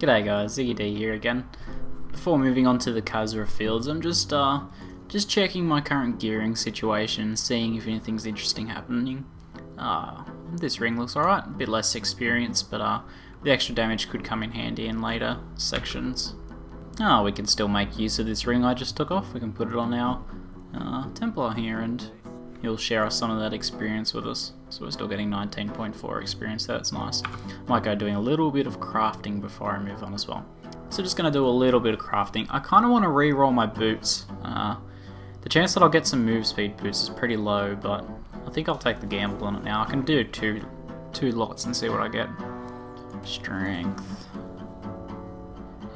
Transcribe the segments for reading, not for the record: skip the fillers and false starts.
G'day guys, ZiggyD here again. Before moving on to the Kazra fields, I'm just checking my current gearing situation, seeing if anything's interesting happening. This ring looks alright, a bit less experience, but the extra damage could come in handy in later sections. We can still make use of this ring I just took off. We can put it on our Templar here and he'll share us some of that experience with us. So we're still getting 19.4 experience there, that's nice. Might go doing a little bit of crafting before I move on as well. So just going to do a little bit of crafting. I kind of want to re-roll my boots. The chance that I'll get some move speed boots is pretty low, but I think I'll take the gamble on it now. I can do two lots and see what I get. Strength.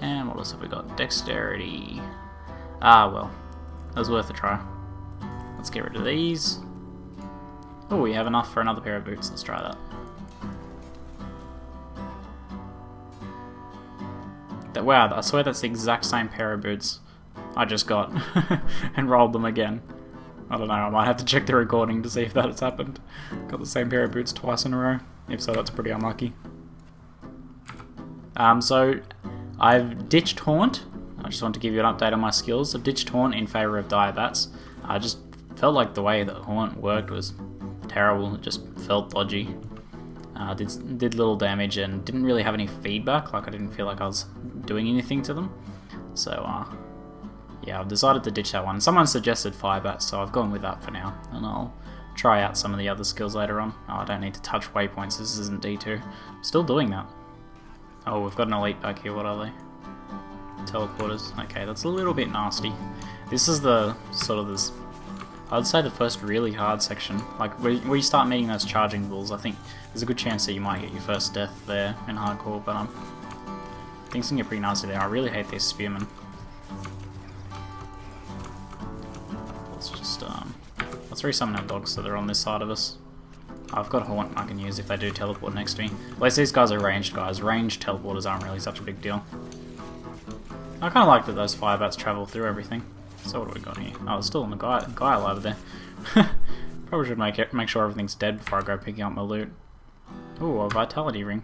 And what else have we got? Dexterity. Well, that was worth a try. Let's get rid of these. Oh, we have enough for another pair of boots. Let's try that. Wow, I swear that's the exact same pair of boots I just got and rolled them again. I don't know, I might have to check the recording to see if that has happened. Got the same pair of boots twice in a row. If so, that's pretty unlucky. So I've ditched Haunt. I just want to give you an update on my skills. I've ditched Haunt in favour of Diabats. I just felt like the way that Haunt worked was terrible. It just felt dodgy. Did little damage and didn't really have any feedback. Like I didn't feel like I was doing anything to them. So yeah, I've decided to ditch that one. Someone suggested Firebat, so I've gone with that for now. And I'll try out some of the other skills later on. I don't need to touch waypoints. This isn't D2. I'm still doing that. Oh, we've got an elite back here. What are they? Teleporters. Okay, that's a little bit nasty. This is the sort of this. I'd say the first really hard section. Like where you start meeting those charging bulls, I think there's a good chance that you might get your first death there in hardcore. But things can get pretty nasty there. I really hate these spearmen. Let's just let's resummon our dogs so they're on this side of us. I've got a Haunt I can use if they do teleport next to me. At least these guys are ranged guys. Ranged teleporters aren't really such a big deal. I kind of like that those Firebats travel through everything. So what do we got here? Oh, there's still a guy alive there. Probably should make sure everything's dead before I go picking up my loot. Ooh, a vitality ring.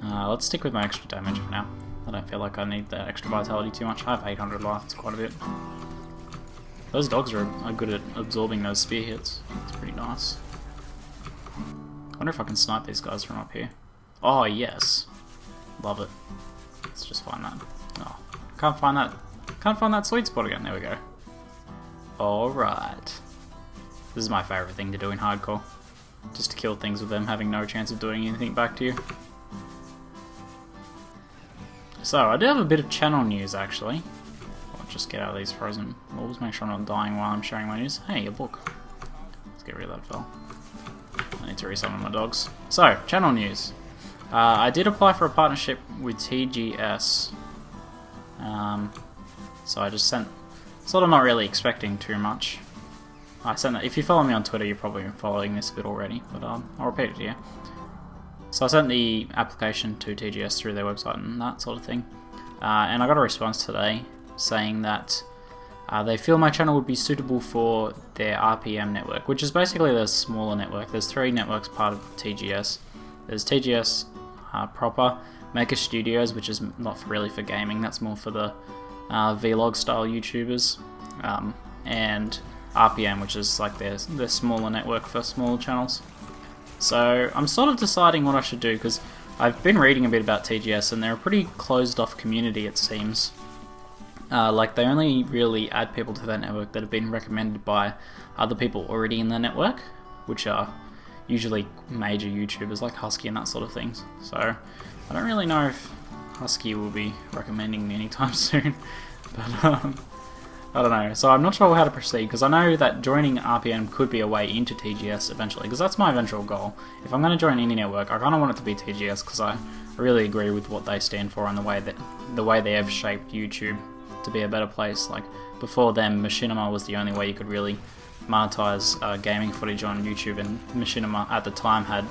Let's stick with my extra damage for now. I don't feel like I need that extra vitality too much. I have 800 life, it's quite a bit. Those dogs are good at absorbing those spear hits. It's pretty nice. I wonder if I can snipe these guys from up here. Oh yes. Love it. Let's just find that. Oh, can't find that sweet spot again. There we go. Alright. This is my favourite thing to do in hardcore. Just to kill things with them having no chance of doing anything back to you. So, I do have a bit of channel news actually. I'll just get out of these frozen walls, make sure I'm not dying while I'm sharing my news. Hey, a book. Let's get rid of that fell. I need to resummon my dogs. So, channel news. I did apply for a partnership with TGS. So I just sent, sort of not really expecting too much. I sent that. If you follow me on Twitter, you're probably following this a bit already, but I'll repeat it here. So I sent the application to TGS through their website and that sort of thing, and I got a response today saying that they feel my channel would be suitable for their RPM network, which is basically their smaller network. There's 3 networks part of TGS. There's TGS proper, Maker Studios, which is not really for gaming, that's more for the vlog style YouTubers, and RPM, which is like their smaller network for smaller channels. So I'm sort of deciding what I should do, because I've been reading a bit about TGS and they're a pretty closed off community it seems. Like they only really add people to that network that have been recommended by other people already in the network, which are usually major YouTubers like Husky and that sort of things. So I don't really know if Husky will be recommending me anytime soon, but I don't know. So I'm not sure how to proceed, because I know that joining RPM could be a way into TGS eventually, because that's my eventual goal. If I'm going to join any network, I kind of want it to be TGS, because I really agree with what they stand for and the way they have shaped YouTube to be a better place. Like before them, Machinima was the only way you could really monetize gaming footage on YouTube, and Machinima at the time had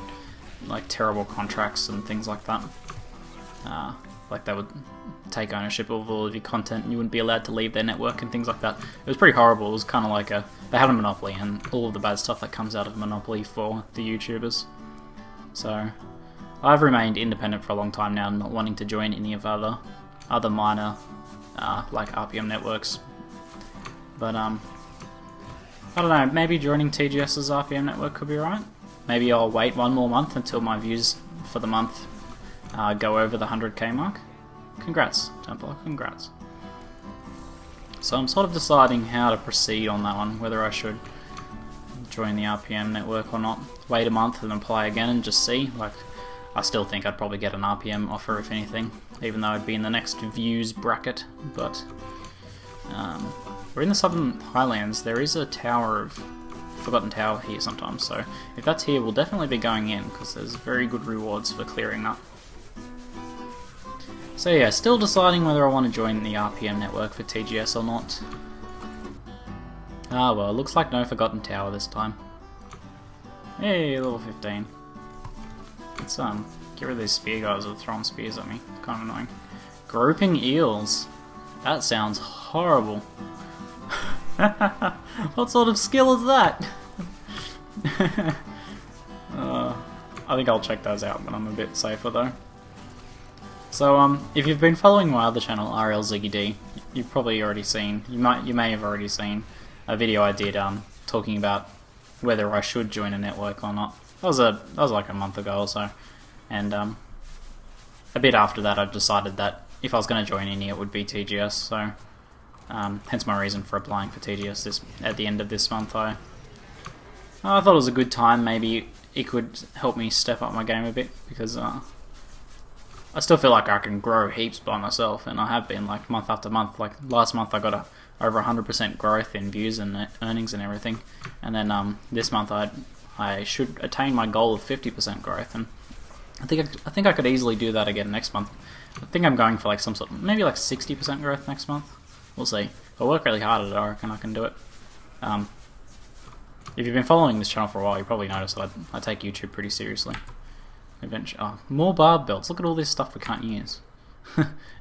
like terrible contracts and things like that. Like they would take ownership of all of your content and you wouldn't be allowed to leave their network and things like that. It was pretty horrible. It was kind of like they had a monopoly and all of the bad stuff that comes out of monopoly for the YouTubers. So I've remained independent for a long time now, not wanting to join any of other minor like RPM networks. But I don't know, maybe joining TGS's RPM network could be right. Maybe I'll wait one more month until my views for the month go over the 100k mark. Congrats, Templar, congrats. So I'm sort of deciding how to proceed on that one, whether I should join the RPM network or not. Wait a month and then apply again and just see. Like, I still think I'd probably get an RPM offer if anything, even though I'd be in the next views bracket. But we're in the Southern Highlands. There is a tower of Forgotten Tower here sometimes, so if that's here, we'll definitely be going in because there's very good rewards for clearing that. So yeah, still deciding whether I want to join the RPM network for TGS or not. Ah well, looks like no Forgotten Tower this time. Hey, level 15. Let's get rid of these spear guys that are throwing spears at me. It's kind of annoying. Grouping eels. That sounds horrible. What sort of skill is that? I think I'll check those out when I'm a bit safer though. So if you've been following my other channel, RL ZiggyD, you've probably already seen, you may have already seen a video I did talking about whether I should join a network or not. That was like a month ago or so, and a bit after that I decided that if I was going to join any it would be TGS, so hence my reason for applying for TGS at the end of this month. I thought it was a good time. Maybe it could help me step up my game a bit, because I still feel like I can grow heaps by myself, and I have been, like, month after month. Like last month I got over 100% growth in views and earnings and everything, and then this month I should attain my goal of 50% growth, and I think I could easily do that again next month. I think I'm going for like some sort of, maybe like 60% growth next month. We'll see. If I work really hard at it, I reckon I can do it. If you've been following this channel for a while, you probably noticed that I take YouTube pretty seriously. Eventually, more barb belts. Look at all this stuff we can't use.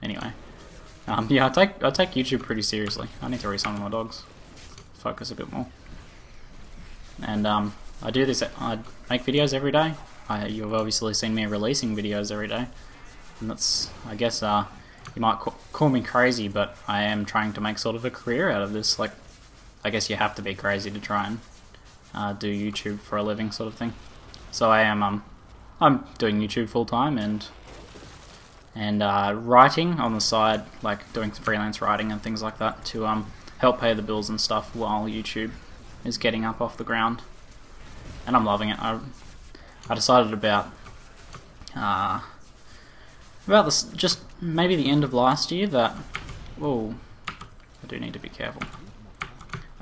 Anyway, yeah, I take YouTube pretty seriously. I need to resummon my dogs. Focus a bit more. And I do this. I make videos every day. You've obviously seen me releasing videos every day, and that's, I guess, you might call me crazy, but I am trying to make sort of a career out of this. Like, I guess you have to be crazy to try and do YouTube for a living, sort of thing. So I am. I'm doing YouTube full time and writing on the side, like doing some freelance writing and things like that to help pay the bills and stuff while YouTube is getting up off the ground. And I'm loving it. I decided about this, just maybe the end of last year, that, whoa, I do need to be careful.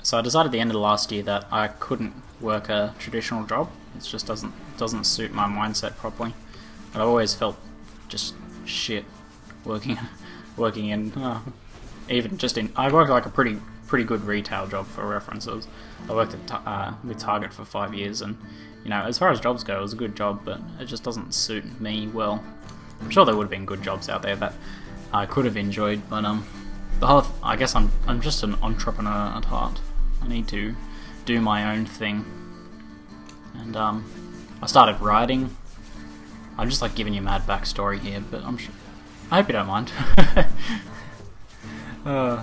So I decided at the end of the last year that I couldn't work a traditional job. It just doesn't suit my mindset properly. But I've always felt just shit working in even just in. I worked like a pretty good retail job for references. I worked with Target for 5 years, and you know, as far as jobs go, it was a good job, but it just doesn't suit me well. I'm sure there would have been good jobs out there that I could have enjoyed, but I guess I'm just an entrepreneur at heart. I need to do my own thing, and I started writing. I'm just like giving you mad backstory here, but I hope you don't mind.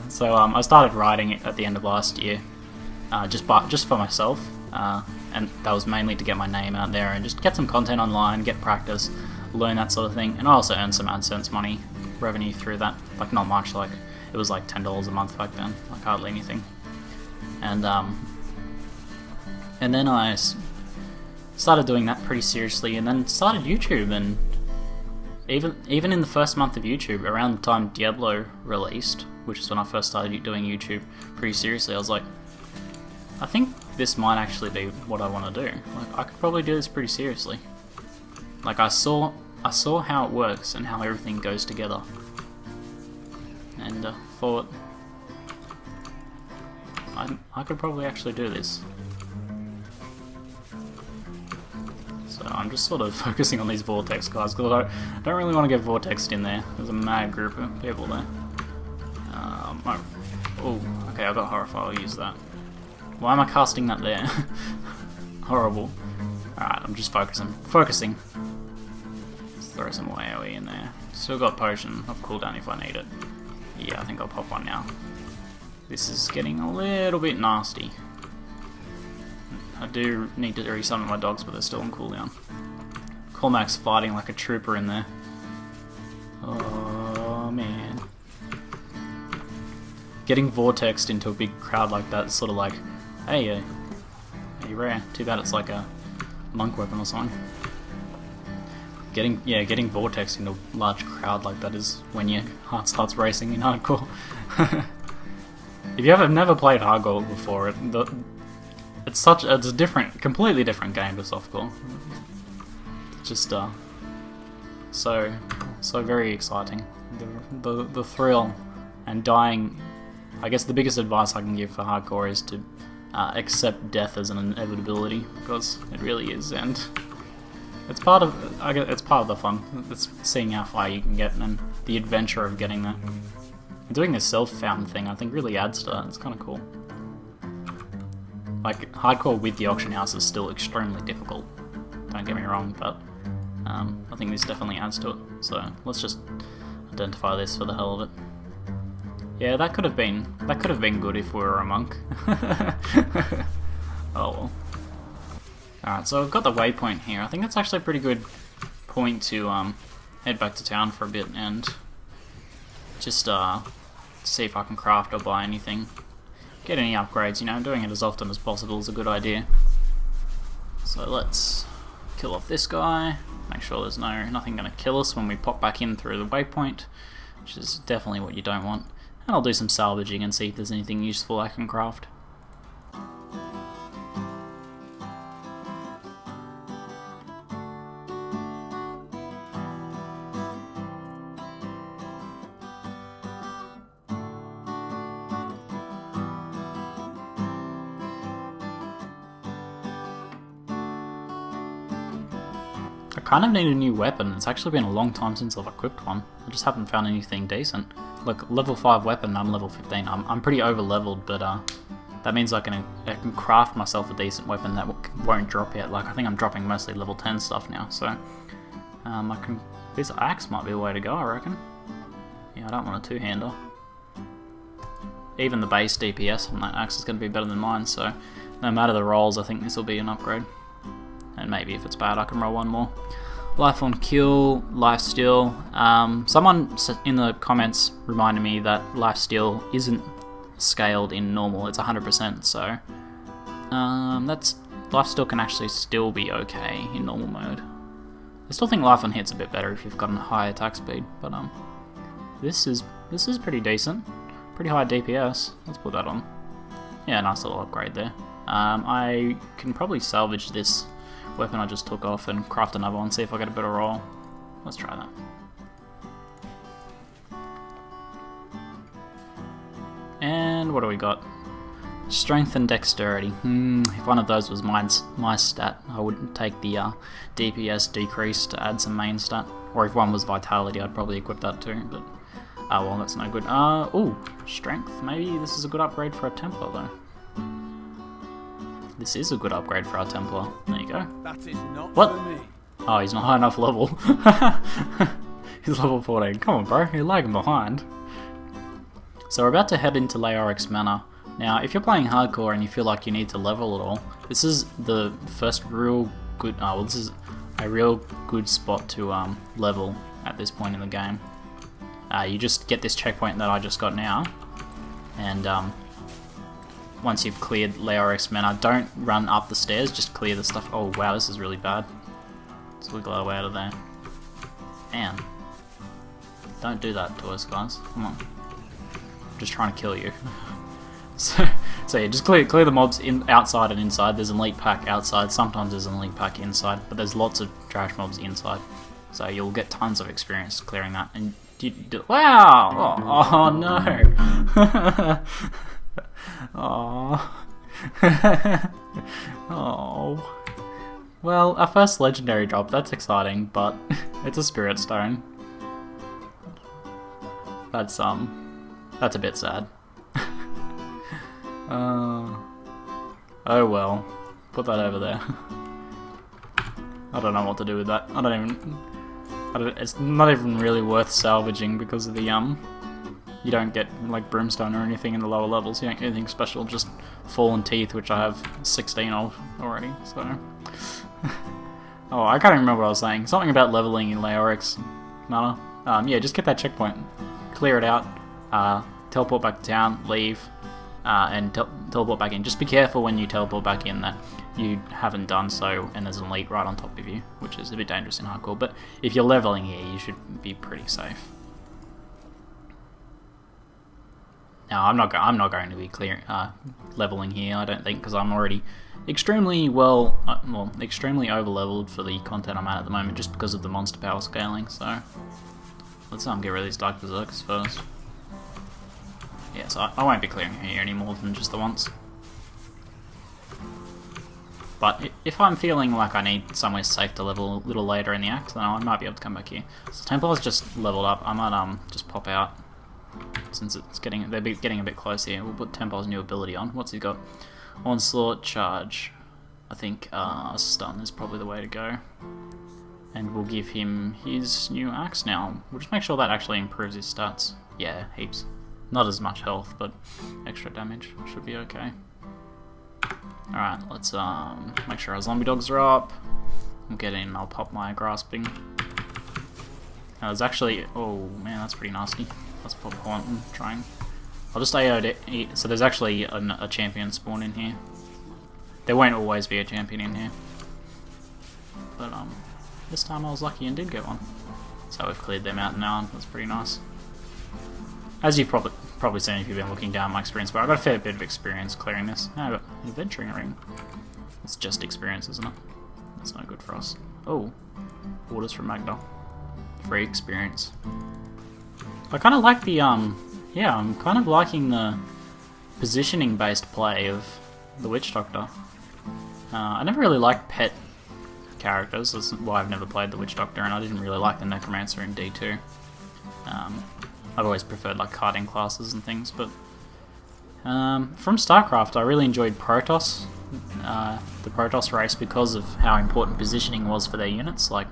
So I started writing it at the end of last year, just for myself, and that was mainly to get my name out there and just get some content online, get practice, learn that sort of thing, and I also earned some AdSense money revenue through that. Like, not much, like it was like $10 a month back then, like hardly anything. And then I started doing that pretty seriously, and then started YouTube. And even in the first month of YouTube, around the time Diablo released, which is when I first started doing YouTube pretty seriously, I was like, I think this might actually be what I want to do. Like, I could probably do this pretty seriously. Like, I saw how it works and how everything goes together, and thought I could probably actually do this. So I'm just sort of focusing on these Vortex guys, because I don't really want to get Vortexed in there. There's a mad group of people there. Oh, okay, I've got Horrify, I'll use that. Why am I casting that there? Horrible. Alright, I'm just focusing. Throw some AoE in there. Still got potion of cooldown if I need it. Yeah, I think I'll pop one now. This is getting a little bit nasty. I do need to resummon my dogs, but they're still on cooldown. Cormac's fighting like a trooper in there. Oh man. Getting vortexed into a big crowd like that is sort of like, hey, you rare. Too bad it's like a monk weapon or something. Getting vortexed into a large crowd like that is when your heart starts racing in hardcore. If you have never played hardcore before, it's a different, completely different game to softcore. It's just so very exciting. The thrill and dying. I guess the biggest advice I can give for hardcore is to accept death as an inevitability, because it really is, and it's part of the fun. It's seeing how far you can get and the adventure of getting there. And doing this self-found thing, I think, really adds to that. It's kind of cool. Like, hardcore with the auction house is still extremely difficult. Don't get me wrong, but I think this definitely adds to it. So let's just identify this for the hell of it. Yeah, that could have been good if we were a monk. Oh well. Alright, so I've got the waypoint here. I think that's actually a pretty good point to head back to town for a bit and just see if I can craft or buy anything. Get any upgrades, you know, doing it as often as possible is a good idea. So let's kill off this guy, make sure there's nothing going to kill us when we pop back in through the waypoint, which is definitely what you don't want. And I'll do some salvaging and see if there's anything useful I can craft. I kind of need a new weapon. It's actually been a long time since I've equipped one. I just haven't found anything decent. Look, level 5 weapon, I'm level 15. I'm pretty over leveled, but that means I can craft myself a decent weapon that won't drop yet. Like, I think I'm dropping mostly level 10 stuff now, so this axe might be a way to go, I reckon. Yeah, I don't want a two-hander. Even the base DPS on that axe is going to be better than mine, so no matter the rolls, I think this will be an upgrade. And maybe if it's bad, I can roll one more. Life on kill, life steal. Someone in the comments reminded me that life steal isn't scaled in normal, it's 100%, so that's life steal can actually still be okay in normal mode. I still think life on hit's a bit better if you've got a high attack speed, but this is pretty decent. Pretty high DPS. Let's put that on. Yeah, nice little upgrade there. I can probably salvage this weapon I just took off and craft another one, see if I get a better roll. Let's try that. And what do we got? Strength and dexterity. If one of those was my stat, I would take the DPS decrease to add some main stat. Or if one was vitality, I'd probably equip that too, but oh well, that's no good. Ooh, strength. Maybe this is a good upgrade for a Templar though. This is a good upgrade for our Templar. There you go. That is not what? For me. Oh, he's not high enough level. He's level 14. Come on, bro. You're lagging behind. So we're about to head into Leoric's Manor. Now, if you're playing hardcore and you feel like you need to level at all, this is the first real good. Well, this is a real good spot to level at this point in the game. You just get this checkpoint that I just got now, and once you've cleared Leoric's Manor, don't run up the stairs, just clear the stuff. Oh wow, this is really bad. Let's wiggle our way out of there. Man, don't do that to us, guys. Come on. I'm just trying to kill you. so yeah, just clear the mobs outside and inside. There's an elite pack outside, sometimes there's an elite pack inside, but there's lots of trash mobs inside. So you'll get tons of experience clearing that. And wow! Oh no! Oh. Oh. Well, our first legendary drop, that's exciting, but it's a spirit stone. That's a bit sad. Oh well. Put that over there. I don't know what to do with that. I don't even... it's not even really worth salvaging because of the you don't get like brimstone or anything in the lower levels. You don't get anything special, just fallen teeth, which I have 16 of already. So, oh, I can't even remember what I was saying. Something about leveling in Leoric's Manor. Yeah, just get that checkpoint, clear it out, teleport back to town, leave, and teleport back in. Just be careful when you teleport back in that you haven't done so and there's an elite right on top of you, which is a bit dangerous in hardcore. But if you're leveling here, you should be pretty safe. No, I'm not going to be leveling here, I don't think, because I'm already extremely extremely over-leveled for the content I'm at the moment, just because of the monster power scaling. So let's get rid of these Dark Berserkers first. Yeah, so I won't be clearing here any more than just the once. But if I'm feeling like I need somewhere safe to level a little later in the act, then I might be able to come back here. So Templar's just leveled up. I might just pop out. Since they're getting a bit close here. We'll put Templar's new ability on. What's he got? Onslaught, charge. I think stun is probably the way to go. And we'll give him his new axe now. We'll just make sure that actually improves his stats. Yeah, heaps. Not as much health, but extra damage. Should be okay. Alright, let's make sure our zombie dogs are up. We'll get in, I'll pop my grasping. Now there's actually, oh man, that's pretty nasty. Let's pop Quantum, trying. I'll just AO to eat. So there's actually a champion spawn in here. There won't always be a champion in here. But this time I was lucky and did get one. So we've cleared them out now, and that's pretty nice. As you've probably seen if you've been looking down my experience bar, I've got a fair bit of experience clearing this. I've got an adventuring ring. It's just experience, isn't it? That's no good for us. Oh, orders from Magda. Free experience. I kind of like the, yeah, I'm kind of liking the positioning-based play of the Witch Doctor. I never really liked pet characters, that's why I've never played the Witch Doctor, and I didn't really like the Necromancer in D2. I've always preferred like carding classes and things, but from StarCraft I really enjoyed Protoss, the Protoss race, because of how important positioning was for their units, like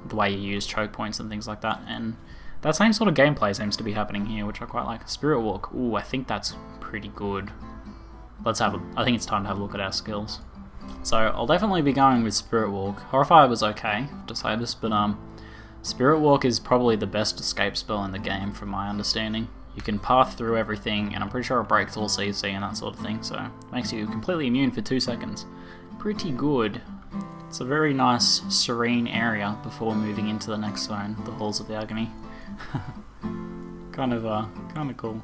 the way you use choke points and things like that, and that same sort of gameplay seems to be happening here, which I quite like. Spirit Walk, ooh, I think that's pretty good. I think it's time to have a look at our skills. So I'll definitely be going with Spirit Walk. Horrify was okay, to say this, but Spirit Walk is probably the best escape spell in the game from my understanding. You can path through everything, and I'm pretty sure it breaks all CC and that sort of thing, so it makes you completely immune for 2 seconds. Pretty good. It's a very nice, serene area before moving into the next zone, the Halls of the Agony. kind of cool.